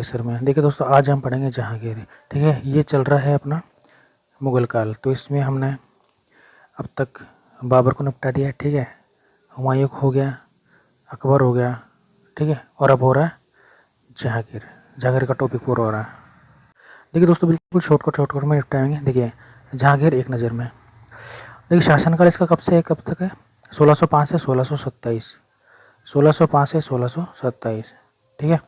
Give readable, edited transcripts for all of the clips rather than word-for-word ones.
परिसर में। देखिए दोस्तों, आज हम पढ़ेंगे जहांगीर। ठीक है, ये चल रहा है अपना मुगल काल। तो इसमें हमने अब तक बाबर को निपटा दिया। ठीक है, हुमायूं हो गया, अकबर हो गया। ठीक है, और अब हो रहा है जहांगीर। जहांगीर का टॉपिक पूरा हो रहा है। देखिए दोस्तों, बिल्कुल शॉर्टकट में निपटाएंगे। देखिए जहांगीर एक नज़र में। देखिए शासनकाल इसका कब से कब तक है? 1605 से 1627। 1605 से 1627। ठीक है,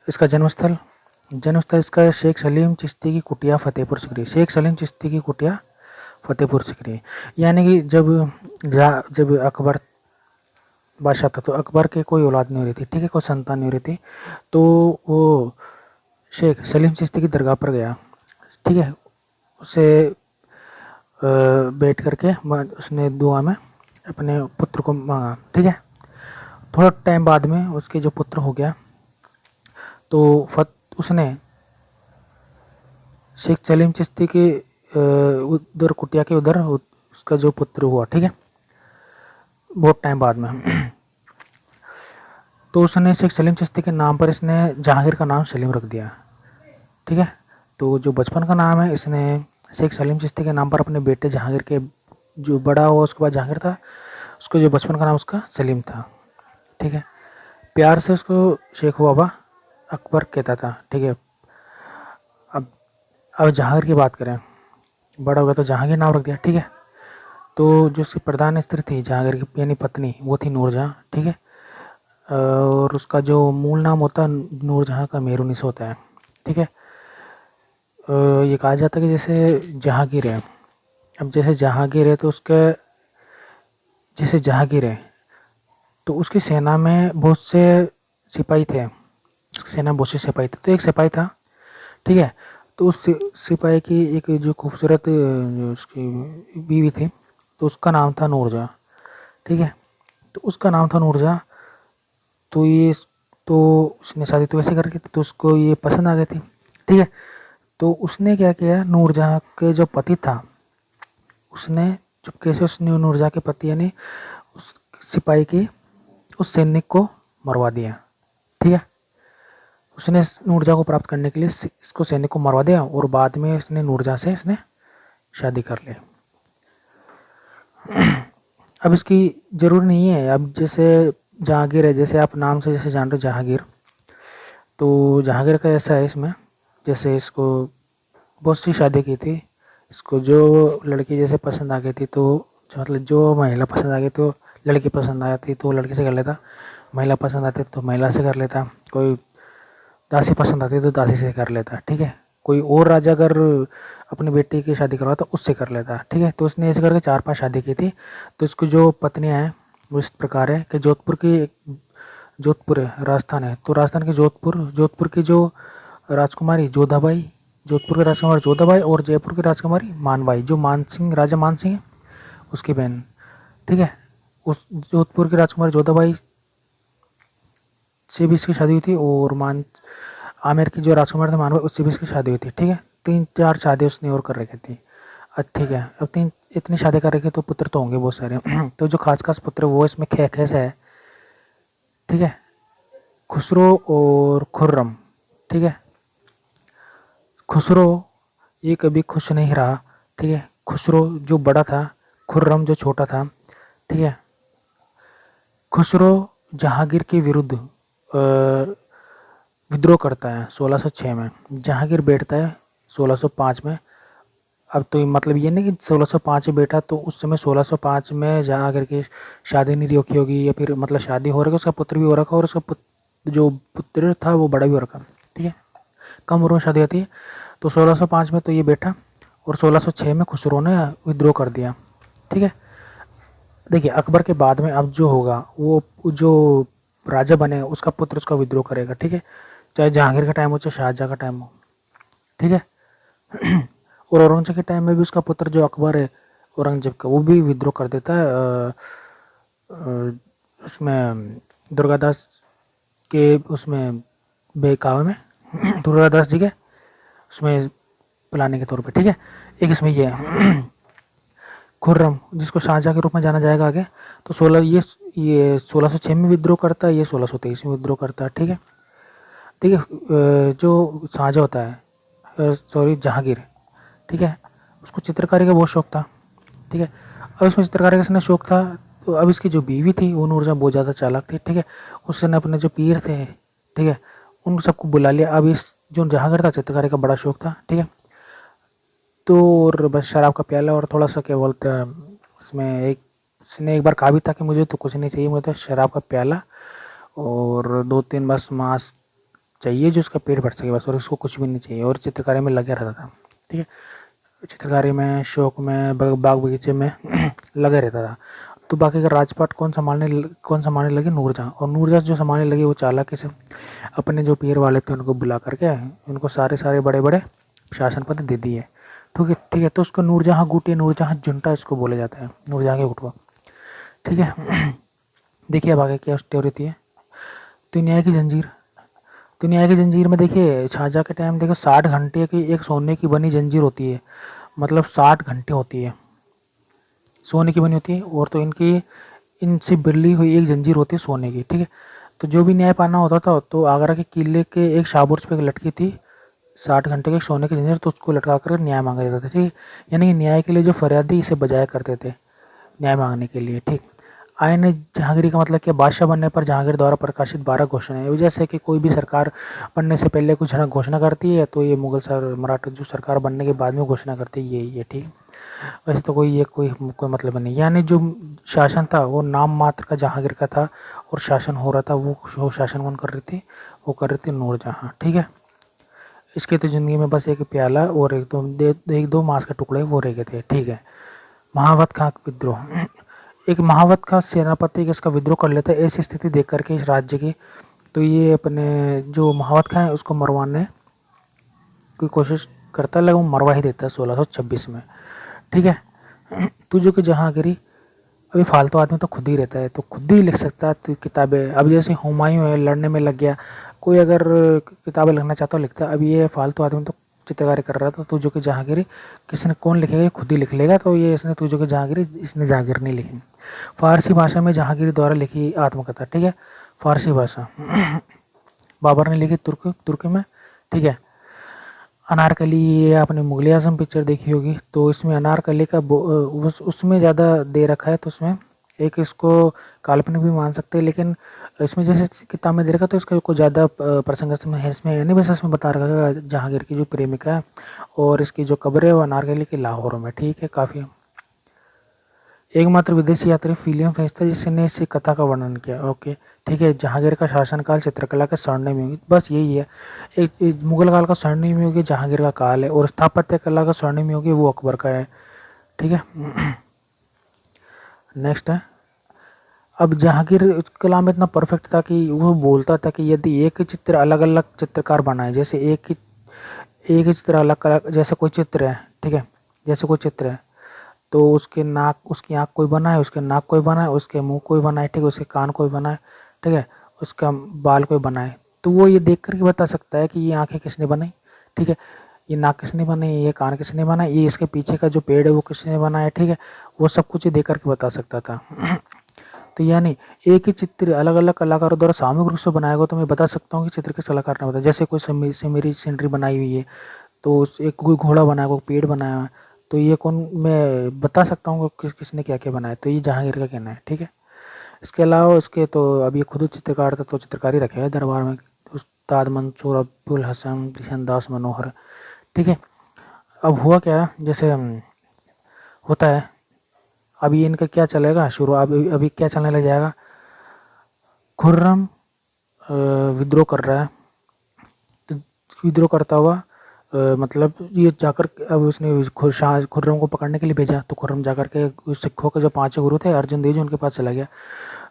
इसका जन्मस्थल इसका शेख सलीम चिश्ती की कुटिया फतेहपुर सिकरी। शेख सलीम चिश्ती की कुटिया फतेहपुर सिकरी। यानी कि जब अकबर बादशाह था तो अकबर के कोई औलाद नहीं हो रही थी। ठीक है, कोई संतान नहीं हो रही थी, तो वो शेख सलीम चिश्ती की दरगाह पर गया। ठीक है, उसे बैठ करके उसने दुआ में अपने पुत्र को मांगा। ठीक है, थोड़ा टाइम बाद में उसके जो पुत्र हो गया, तो उसने शेख सलीम चिश्ती के उधर कुटिया के उधर उसका जो पुत्र हुआ। ठीक है, बहुत टाइम बाद में तो उसने शेख सलीम चिश्ती के नाम पर इसने जहांगीर का नाम सलीम रख दिया। ठीक है, तो जो बचपन का नाम है इसने शेख सलीम चिश्ती के नाम पर अपने बेटे जहांगीर के, जो बड़ा हुआ उसके बाद जहांगीर था, उसको जो बचपन का नाम उसका सलीम था। ठीक है, प्यार से उसको शेख बाबा अकबर कहता था। ठीक है, अब जहांगीर की बात करें, बड़ा हो गया तो जहांगीर नाम रख दिया। ठीक है, तो जो उसकी प्रधान स्त्री थी जहांगीर की यानी पत्नी, वो थी नूरजहाँ। ठीक है, और उसका जो मूल नाम होता है नूरजहाँ का मेहरुनिसा होता है। ठीक है, ये कहा जाता है कि जैसे जहांगीर है, अब जैसे जहांगीर है तो उसके जैसे जहांगीर है तो उसकी सेना में बहुत से सिपाही थे। उसकी सेना में बहुत से सिपाही थे, तो एक सिपाही था। ठीक है, तो उस सिपाही की एक जो खूबसूरत जो उसकी बीवी थी, तो उसका नाम था नूरजहाँ। ठीक है, तो उसका नाम था नूरजहाँ। तो उसने शादी तो वैसे करके तो उसको ये पसंद आ गई थी। ठीक है, तो उसने क्या किया, नूरजहाँ के जो पति था उसने चुपके से उसने नूरजहाँ के पति यानी उस सिपाही की उस सैनिक को मरवा दिया। ठीक है, उसने नूरजहाँ को प्राप्त करने के लिए इसको सैनिक को मरवा दिया और बाद में इसने नूरजहाँ से इसने शादी कर ली। अब इसकी ज़रूरी नहीं है, अब जैसे जहांगीर है, जैसे आप नाम से जैसे जान रहे हो जहांगीर, तो जहांगीर का ऐसा है इसमें, जैसे इसको बहुत सी शादी की थी, इसको जो लड़की जैसे पसंद आ गई थी, तो मतलब जो महिला पसंद आ गई तो लड़की पसंद आती तो लड़की से कर लेता, महिला पसंद आती तो महिला से कर लेता, कोई दासी पसंद आती तो दासी से कर लेता। ठीक है, कोई और राजा अगर अपनी बेटी की शादी करवाता तो उससे कर लेता। ठीक है, तो उसने ऐसे करके 4-5 शादी की थी। तो इसकी जो पत्नियां हैं वो इस प्रकार है कि जोधपुर है, राजस्थान है, तो राजस्थान के जोधपुर की जो राजकुमारी जोधाबाई, जोधपुर के राजकुमारी जोधाबाई और जयपुर की राजकुमारी मानबाई, जो मानसिंह राजा मानसिंह है उसकी बहन। ठीक है, उस जोधपुर की राजकुमारी जोधाबाई से भी इसकी शादी हुई थी और आमेर की जो राजकुमार थे मानबाई, उससे भी इसकी शादी हुई थी। ठीक है, 3-4 शादी उसने और कर रखी थी। ठीक है, अब इतनी शादी कर रखी तो पुत्र तो होंगे बहुत सारे। तो जो खास पुत्र वो इसमें खेस है। ठीक है, खुसरो और खुर्रम। ठीक है, खुसरो ये कभी खुश नहीं रहा। ठीक है, खुसरो जो बड़ा था, खुर्रम जो छोटा था। ठीक है, खुसरो जहांगीर के विरुद्ध विद्रोह करता है 1606 में। जहांगीर बैठता है 1605 में। अब तो मतलब ये नहीं कि 1605 में बैठा तो उस समय 1605 में जहांगीर की शादी नहीं रोकी होगी, या फिर मतलब शादी हो रखा, उसका पुत्र भी हो रखा और उसका जो पुत्र था वो बड़ा भी हो रखा। ठीक है, कम उम्र में शादी होती है। तो 1605 में तो ये बैठा और 1606 में खुसरो ने विद्रोह कर दिया। ठीक है, देखिए अकबर के बाद में अब जो होगा वो जो राजा बने उसका पुत्र उसका विद्रोह करेगा। ठीक है, चाहे जहांगीर का टाइम हो चाहे शाहजहाँ का टाइम हो। ठीक है, और औरंगजेब के टाइम में भी उसका पुत्र जो अकबर है औरंगजेब का, वो भी विद्रोह कर देता है उसमें दुर्गादास के उसमें बेकावे में दुर्गादास जी के उसमें पिलाने के तौर पे। ठीक है, एक इसमें ये खुर्रम जिसको शाहजहाँ के रूप में जाना जाएगा आगे, तो ये 1606 में विद्रोह करता है, ये 1623 में विद्रोह करता है। ठीक है, देखिए जो शाहजहाँ होता है, सॉरी जहांगीर, ठीक है, उसको चित्रकारी का बहुत शौक था, ठीक है। अब इसमें चित्रकारी का इसने शौक था, तो अब इसकी जो बीवी थी वो नूरजहाँ बहुत ज़्यादा चालाक थी, ठीक है। उसने अपने जो पीर थे, ठीक है, उन सबको बुला लिया। अब इस जो जहांगीर था चित्रकारी का बड़ा शौक था, ठीक है। तो और बस शराब का प्याला और थोड़ा सा क्या बोलते हैं इसमें, एक इसने एक बार कहा भी था कि मुझे तो कुछ नहीं चाहिए, मुझे तो शराब का प्याला और 2-3 बस मांस चाहिए जो उसका पेट भर सके बस, और उसको कुछ भी नहीं चाहिए, और चित्रकारी में लगा रहता था, ठीक है। चित्रकारी में, शौक में, बाग बगीचे में लगे रहता था। तो बाकी का राजपाट कौन संभालने लगी? नूरजहाँ। और नूरजहाँ जो संभालने लगी वो चालाकी से अपने जो पीर वाले थे उनको बुला करके उनको सारे बड़े बड़े शासन पद दे दिए, ठीक है। तो उसको नूरजहाँ गुट या नूरजहाँ जुंटा इसको बोला जाता है, नूरजहाँ के गुट को, ठीक है। देखिए अब आगे क्या स्टोरी होती है। तो न्याय की जंजीर, तो न्याय की जंजीर में देखिए शाहजहाँ के टाइम देखो 60 घंटे की एक सोने की बनी जंजीर होती है, मतलब 60 घंटे होती है, सोने की बनी होती है। और तो इनसे बिरली हुई एक जंजीर होती है सोने की, ठीक है। तो जो भी न्याय पाना होता था तो आगरा के किले के एक शाहबुर्ज पे एक लटकी थी 60 घंटे के सोने की जंजीर, तो उसको लटका कर न्याय मांगा जाता था, ठीक है। यानी कि न्याय के लिए जो फरियादी इसे बजाया करते थे न्याय मांगने के लिए, ठीक। आईन जहांगीरी का मतलब क्या? बादशाह बनने पर जहांगीर द्वारा प्रकाशित 12 घोषणाएं। जैसे कि कोई भी सरकार बनने से पहले कुछ घोषणा करती है, तो ये मराठा जो सरकार बनने के बाद में घोषणा करती है ये, ठीक। वैसे तो कोई मतलब नहीं, यानी जो शासन था वो नाम मात्र का जहांगीर का था, और शासन हो रहा था वो शासन कौन कर रही थी? वो कर रही थी नूरजहाँ, ठीक है। इसके तो ज़िंदगी में बस एक प्याला और एक दो मांस के टुकड़े वो रह गए थे, ठीक है। महावत खां विद्रोह, एक महावत खां सेनापति इसका विद्रोह कर लेता है ऐसी स्थिति देख करके इस राज्य की। तो ये अपने जो महावत खां है उसको मरवाने की कोशिश करता है, लेकिन वो मरवा ही देता है 1626 में, ठीक है। तो जो कि जहांगीरी अभी फालतू आदमी तो खुद ही रहता है, तो खुद ही लिख सकता है तो किताबें। अब जैसे हुमायूं है, लड़ने में लग गया, कोई अगर किताबें लिखना चाहता हो लिखता है। अब ये फालतू आदमी तो चित्रकारी कर रहा था, तो जो कि जहांगीरी किसी ने कौन लिखेगा? ये खुद ही लिख लेगा। तो ये इसने तो जो कि जहांगीरी, इसने जहांगीर नहीं लिखी। फारसी भाषा में जहांगीरी द्वारा लिखी आत्मकथा, ठीक है, फारसी भाषा बाबर ने लिखी तुर्की में, ठीक है। अनारकली, ये आपने मुगले आजम पिक्चर देखी होगी, तो इसमें अनारकली का उसमें ज़्यादा दे रखा है, तो उसमें एक इसको काल्पनिक भी मान सकते हैं, लेकिन इसमें जैसे किताब में दे रखा तो इसका कोई ज़्यादा प्रसंग इसमें है, इसमें यानी वैसे इसमें बता रखा है जहांगीर की जो प्रेमिका है और इसकी जो कब्र है वो अनारकली की लाहौर में, ठीक है। काफ़ी एकमात्र विदेशी यात्री विलियम फेंच था जिसने इस कथा का वर्णन किया, ओके, ठीक है। जहांगीर का शासनकाल चित्रकला के स्वर्णिम युग, बस यही है। एक मुगल काल का स्वर्णिम युग जहांगीर का काल है, और स्थापत्य कला का स्वर्णिम युग वो अकबर का है, ठीक है। नेक्स्ट है, अब जहांगीर कला में इतना परफेक्ट था कि वो बोलता था कि यदि एक ही चित्र अलग अलग चित्रकार बनाए, जैसे एक ही चित्र अलग अलग, जैसे कोई चित्र है, ठीक है, जैसे कोई चित्र है तो उसकी आँख कोई बनाए, उसके नाक कोई बनाए, उसके मुंह कोई बनाए, ठीक है, उसके कान कोई बनाए, ठीक है, उसका बाल कोई बनाए, तो वो ये देख कर के बता सकता है कि ये आंखें किसने बनाई, ठीक है, ये नाक किसने बनाई, ये कान किसने बनाए, ये इसके पीछे का जो पेड़ है वो किसने बनाया, ठीक है। वो सब कुछ ये देख करके बता सकता था। तो यानी एक ही चित्र अलग अलग कलाकारों द्वारा सामूहिक रूप से बनाया गया, तो मैं बता सकता हूँ कि चित्र किस कलाकार ने बताया। जैसे कोई मेरी सीनरी बनाई हुई है, तो उस एक कोई घोड़ा बनाया, कोई पेड़ बनाया, तो ये कौन, मैं बता सकता हूँ किसने क्या क्या बनाया, तो ये जहांगीर का कहना है, ठीक है। इसके अलावा इसके तो अब ये खुद चित्रकार था, तो चित्रकारी रखे है दरबार में उस्ताद मंसूर अब्दुल हसन दिशानदास मनोहर, ठीक है। अब हुआ क्या, जैसे होता है, अभी इनका क्या चलेगा शुरू, अभी क्या चलने लग जाएगा। खुर्रम विद्रोह कर रहा है, तो विद्रोह करता हुआ मतलब ये जाकर अब उसने खुर्रम को पकड़ने के लिए भेजा, तो खुर्रम जाकर के सिखों के जो 5 गुरु थे अर्जुन देव जी उनके पास चला गया,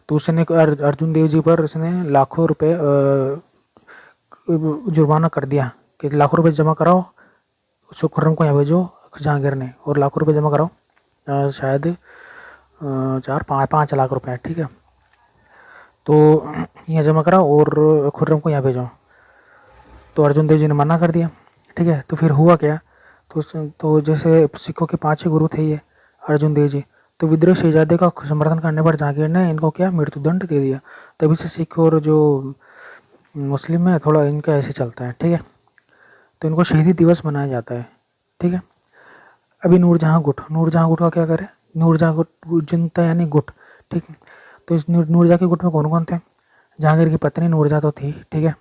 तो उसने अर्जुन देव जी पर उसने लाखों रुपए जुर्माना कर दिया कि लाखों रुपए जमा कराओ, उसको खुर्रम को यहाँ भेजो जहांगीर ने, और लाखों रुपए जमा कराओ, शायद 4-5 लाख रुपए, ठीक है। तो यहाँ जमा कराओ और खुर्रम को यहाँ भेजो, तो अर्जुन देव जी ने मना कर दिया, ठीक है। तो फिर हुआ क्या, तो जैसे सिखों के 5 गुरु थे ये अर्जुन देव जी, तो विद्रोह शहजादे का समर्थन करने पर जहांगीर ने इनको क्या मृत्युदंड दे दिया। तभी से सिख और जो मुस्लिम में थोड़ा इनका ऐसे चलता है, ठीक है। तो इनको शहीदी दिवस मनाया जाता है, ठीक है। अभी नूरजहाँ गुट का क्या करें, नूरजहाँ गुट जुनता यानी गुट, ठीक। तो इस नूरजहाँ के गुट में कौन कौन थे, जहांगीर की पत्नी नूरजहाँ तो थी, ठीक है।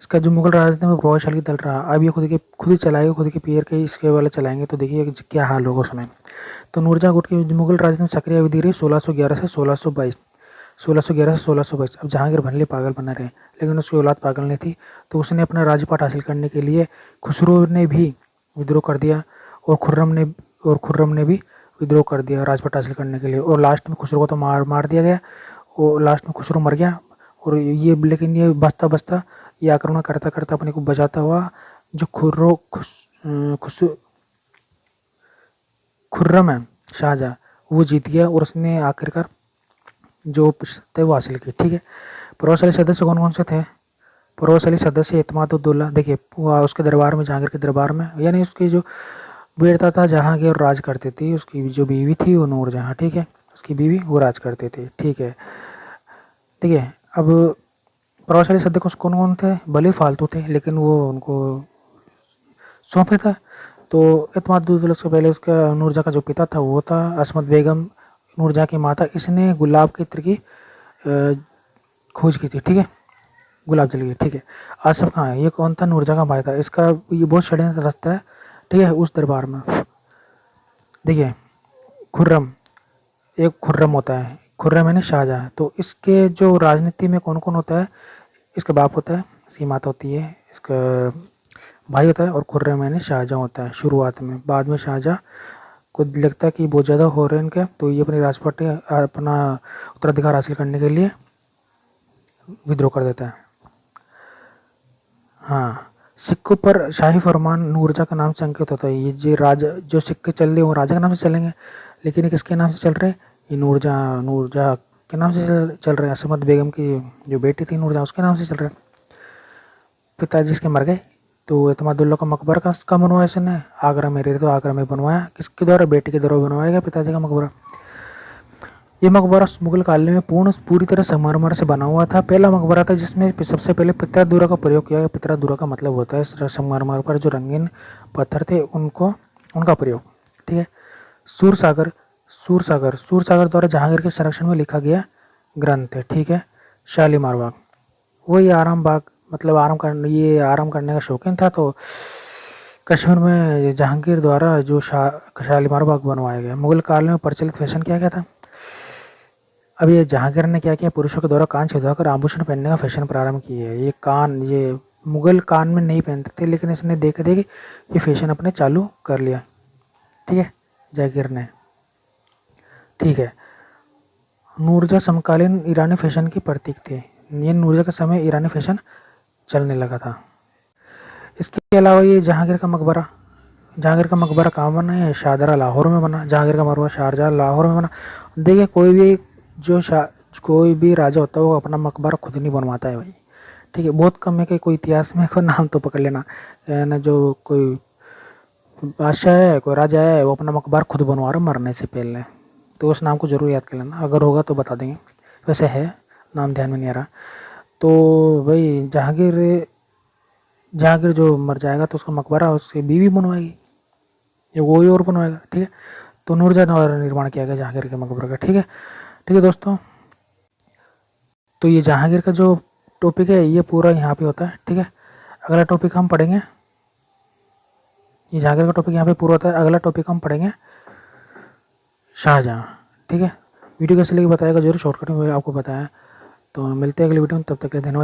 इसका जो मुगल राजनीति में प्रभावशाली दल रहा, अब ये खुद ही चलाएगा, खुद के पैर के इसके वाले चलाएंगे, तो देखिए क्या हाल होगा उसमें। तो नूरजहाँ गुट की मुगल राजनीति में सक्रिय अवधि रही 1611 से 1622, 1611 से 1622। अब जहांगीर भले पागल बना रहे, लेकिन उसकी औलाद पागल नहीं थी, तो उसने अपना राजपाट हासिल करने के लिए खुसरो ने भी विद्रोह कर दिया, और खुर्रम ने भी विद्रोह कर दिया राजपाट हासिल करने के लिए। और लास्ट में खुसरो को तो मार दिया गया, और लास्ट में खुसरो मर गया। और ये लेकिन ये बचता बचता ये आक्रमण करता करता अपने को बचाता हुआ जो खुर्रम है शाहजहाँ, वो जीत गया, और उसने आखिरकार जो थे वो हासिल की, ठीक है। प्रभावशाली सदस्य कौन कौन से थे, प्रभावशाली सदस्य इत्मादुद्दौला, देखिए उसके दरबार में, जहांगीर के दरबार में, यानी उसकी जो बेटा था जहांगीर राज करती थी, उसकी जो बीवी थी वो नूरजहाँ, ठीक है, उसकी बीवी वो राज करती थी, ठीक है। ठीक है, अब प्रभावशाली सदस्य कौन कौन थे, भले फालतू थे लेकिन वो उनको सौंपे था। तो इत्मादुद्दौला से पहले उसका नूरजहाँ का जो पिता था वो था असमत बेगम, नूरजहाँ की माता। इसने गुलाब के इत्र की खोज की थी, ठीक है, गुलाब जल की, ठीक है। आसफ कहाँ है, ये कौन था, नूरजहाँ का भाई था। इसका ये बहुत षड्यंत्र रास्ता है, ठीक है। उस दरबार में देखिए खुर्रम, एक खुर्रम होता है, खुर्रम यानी शाहजहाँ। तो इसके जो राजनीति में कौन कौन होता है, इसका बाप होता है, इसकी माता होती है, इसका भाई होता है, और खुर्रम यानी शाहजहाँ होता है शुरुआत में। बाद में शाहजहाँ को लगता है कि बहुत ज़्यादा हो रहे हैं इनके, तो ये अपनी राजपाट अपना उत्तराधिकार हासिल करने के लिए विद्रोह कर देता है। हाँ, सिक्कों पर शाही फरमान नूरजहाँ का नाम से अंकित होता है। ये जो सिक्के चल रहे हैं वो राजा के नाम से चलेंगे, लेकिन ये किसके नाम से चल रहे हैं, ये नूरजहाँ के नाम से चल रहे हैं। असमत बेगम की जो बेटी थी नूरजहाँ, उसके नाम से चल रहे हैं। पिताजी इसके मर गए, तो इत्मादुद्दौला का मकबरा का बनवाया इसने आगरा में, तो आगरा में बनवाया, किसके द्वारा, बेटी के द्वारा बनवाया गया पिताजी का मकबरा। ये मकबरा मुगल काल में पूरी तरह संगमरमर से बना हुआ था। पहला मकबरा था जिसमें सबसे पहले पितरादुरा का प्रयोग किया गया। पितरादुरा का मतलब होता है संगमरमर पर जो रंगीन पत्थर थे उनका प्रयोग, ठीक है। सूरसागर द्वारा जहांगीर के संरक्षण में लिखा गया ग्रंथ है, ठीक है। शालीमार बाग, वही आराम बाग, मतलब आराम करने का शौकीन था, तो कश्मीर में जहांगीर द्वारा जो शालीमार बाग बनवाया गया। मुगल काल में प्रचलित फैशन क्या था, अब ये जहांगीर ने क्या किया, पुरुषों के द्वारा कान छिदवाकर आभूषण पहनने का फैशन प्रारंभ किया है। ये मुगल कान में नहीं पहनते थे, लेकिन इसने देखे ये फैशन अपने चालू कर लिया, ठीक है, जहांगीर ने, ठीक है। नूरजहाँ समकालीन ईरानी फैशन की प्रतीक थे। ये नूरजहाँ के समय ईरानी फैशन चलने लगा था। इसके अलावा ये जहांगीर का मकबरा कहाँ बना है, शाहदरा लाहौर में बना। जहांगीर का मकबरा शाहजहाँ लाहौर में बना। देखिए कोई भी राजा होता है वो अपना मकबरा खुद नहीं बनवाता है भाई, ठीक है। बहुत कम है कि कोई इतिहास में कोई नाम तो पकड़ लेना ना, जो कोई बादशाह है, कोई राजा है, वो अपना मकबरा खुद बनवा रहा मरने से पहले, तो उस नाम को जरूर याद कर लेना, अगर होगा तो बता देंगे, वैसे है नाम ध्यान में नहीं आ रहा। तो भाई जहांगीर जो मर जाएगा तो उसका मकबरा उसकी बीवी बनवाएगी या कोई और बनवाएगा, ठीक है। तो नूरजहाँ द्वारा निर्माण किया गया जहांगीर के मकबरे का, ठीक है दोस्तों। तो ये जहांगीर का जो टॉपिक है ये पूरा यहाँ पे होता है, ठीक है। अगला टॉपिक हम पढ़ेंगे, ये जहांगीर का टॉपिक यहाँ पे पूरा होता है। अगला टॉपिक हम पढ़ेंगे शाहजहाँ, ठीक है। वीडियो कैसे लगी बताएगा जरूर, शॉर्टकट में आपको बताया। तो मिलते हैं अगले वीडियो में, तब तक के लिए धन्यवाद।